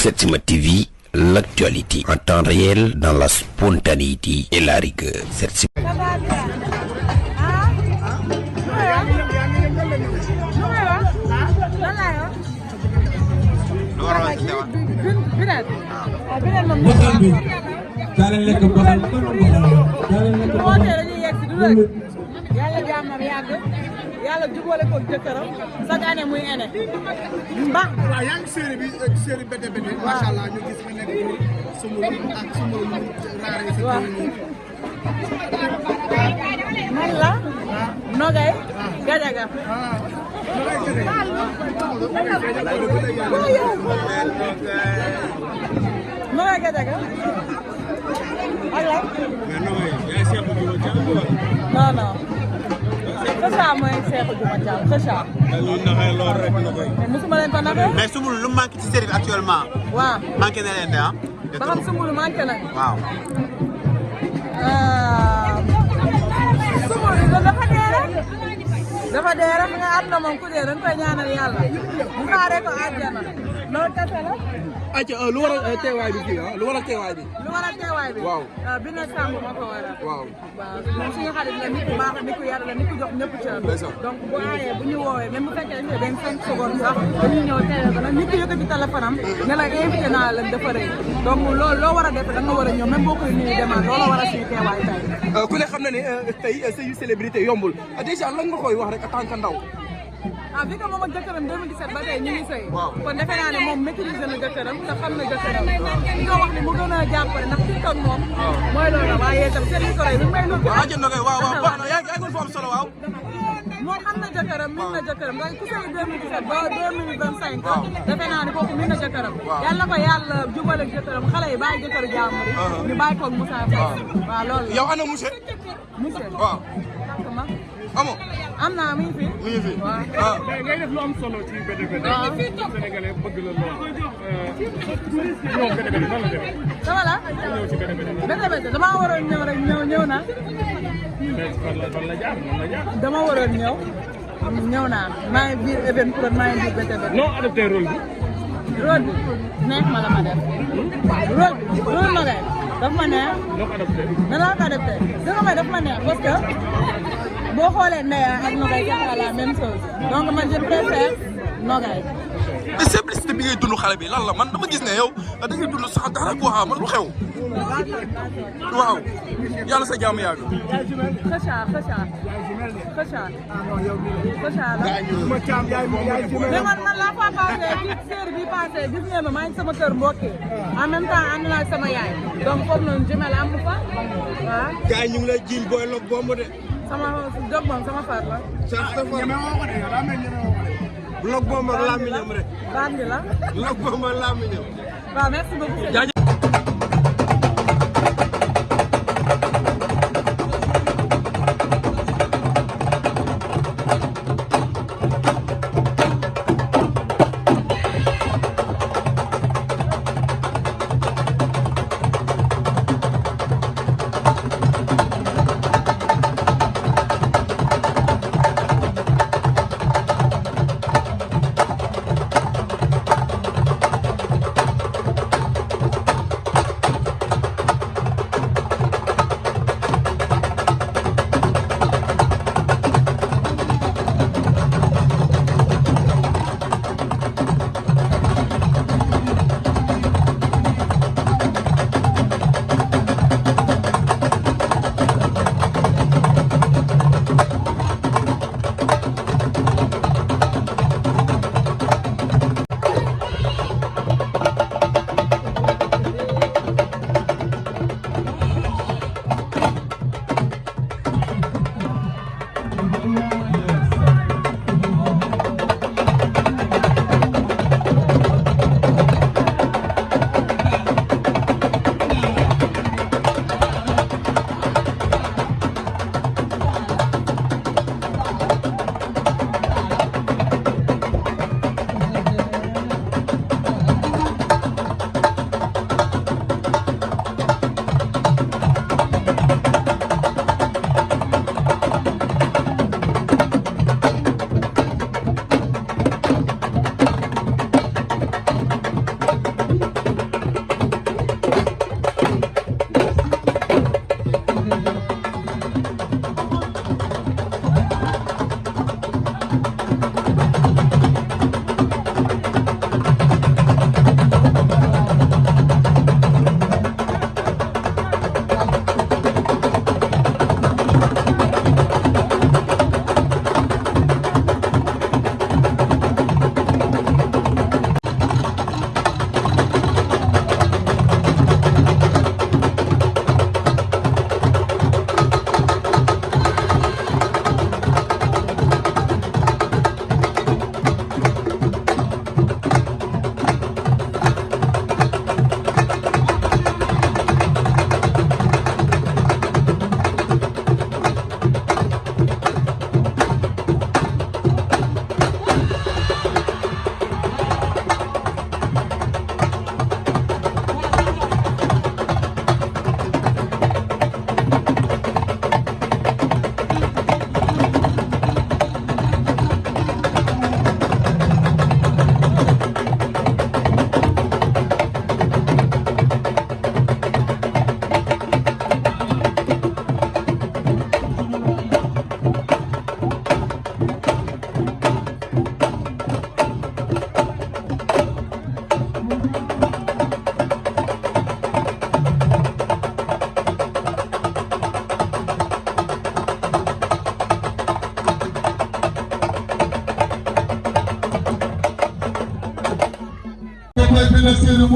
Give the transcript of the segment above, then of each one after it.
Setsima TV, l'actualité en temps réel dans la spontanéité et la rigueur. yàlla jàmmam yàgg yàlla jubóole ko jëkkëram chaque année muy ene mba waaw yaa ngi série bete bete macha allah ñu gis nga nekk sumul ak sumul raare si man la Nogay Gajaga Nogay Gajaga ak la non non Kheucha mooy Cheikhou Diouma Thiam Kheucha. mais mosuma leen ko naxee. mais Soumboulou lu manqué ci série bi actuellement. waaw manqué na leen de ah. ba xam Soumboulou manqué nañ. waaw. Soumboulou dafa dee rek. dafa dee rek nga am na moom ku dee dañ koy ñaanal yàlla bu xaaree ko àjjana loolu kese la. ayca lu waral teewaay bi fii lu waral teewaay bi. lu waral teewaay bi. waaw bi na sàmm moo ko waral. waaw moom suñu xarit la nit ku baax nit ku yar la nit ku jox ñëpp cër. donc bu aayee bu ñu woowee même bu fekkee dañu benn 5 secondes sax dañuy ñëw teewee ko nag nit ki yëkkati téléphone am ne la invité naa la dafa rëy donc loolu loo war a def da nga war a ñëw même boo koy nuyu demande loolu war a suñu teewaay tey. ku ne xam na ne tey sëyu célébrité yombul déjà lan nga koy wax rek en tant que ndaw. vu que moom ak jëkkëram 2017 ba tey ñu ngi sëy. waaw kon defe naa ne moom maîtriser na jëkkëram te xam na jëkkëram. li nga wax ni mu gën a jàppale ndax TikTok moom. mooy loolu waaye itam seen micro yi may lu. waaw jënd nga waaw waaw baax na yaa ngi fa am solo waaw. moom xam na jëkkëram min na jëkkëram waaye ku sëy 2017 ba 2025. defe naa ne kooku min na jëkkëram. yàlla na ko yàlla jubale jëkkëram xale yi bàyyi jëkkëru jàmbur yi. ñu bàyyi koog Moussa Faye. waaw loolu la yow ana monsieur. monsieur. waaw. amoo. am naa mi ngi fi. mi ngi fi waaw. ngay def lu am solo ci bete bete. waaw. Sénégalais bëgg la lool. ñoom bete bete nan la demee. dama la. ñëw ci bete bete. bete bete damaa waroon ñëw rek ñëw na. mais fan la jaar nan la jaar. dama waroon ñëw naa maa ngi biir event pour maa ngi biir bete bete. noo adopté rôle bi. rôle bi neex ma la ma def. rôle na kay daf ma neex. noo ko adopté. nan laa ko adopté danga may daf ma neex parce que boo xoolee Ndeya ak Nogay c'est la même chose donc man je préfère Nogay. te simplicité bi ngay dund xale bi lan la man dama gis ne yow da ngay dund sax dara quoi man lu xew. waaw yàlla sa jàmm yàgg. Kheucha la. mais man la fois passée ci série bi passée gis ngeen ma maa ngi sama kër mbokk en même temps ànd naa sama yaay donc foofu noonu jumelle am fa waaw. gars yi ñu ngi lay jiiñ booy log bomb de. sama dog moom sama far la. log bomb ak làmmiñam rek. bandi la. log bomb ak làmmiñam. waaw merci beaucoup.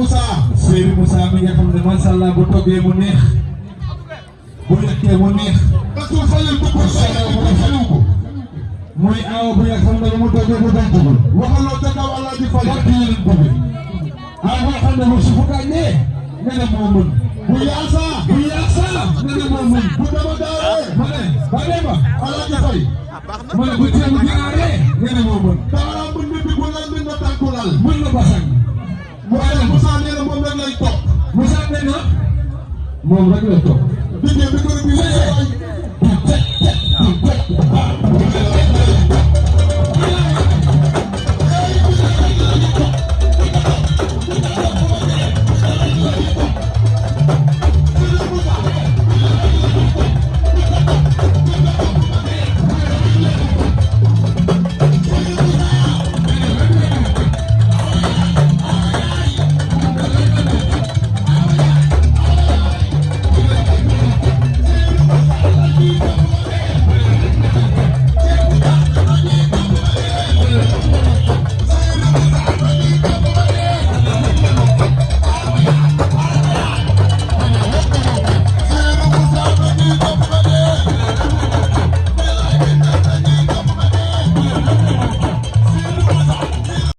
Moussa. Seydou Moussa mi nga xam ne macha allah bu toggee mu neex bu lekkee mu neex. parce que xale bu ko xale ko. muy aw bi nga xam ne mu toggee mu dantagul. waxaloo ca kaw Allah di fay. waxtu yi lañ bëgg. aw nga xam ne moom su ko gàññee nga ne moo mën. bu yaasa nga ne moo mën. bu dama daawee. ma ne ba demba Allah di fay. ma ne bu ceebu ginaaree nga ne moo mën. daara mën na dugg lan mën na tànkulal. mën na basang. Moussa nee na moom rek lay topp. Moussa nee na moom rek lay topp.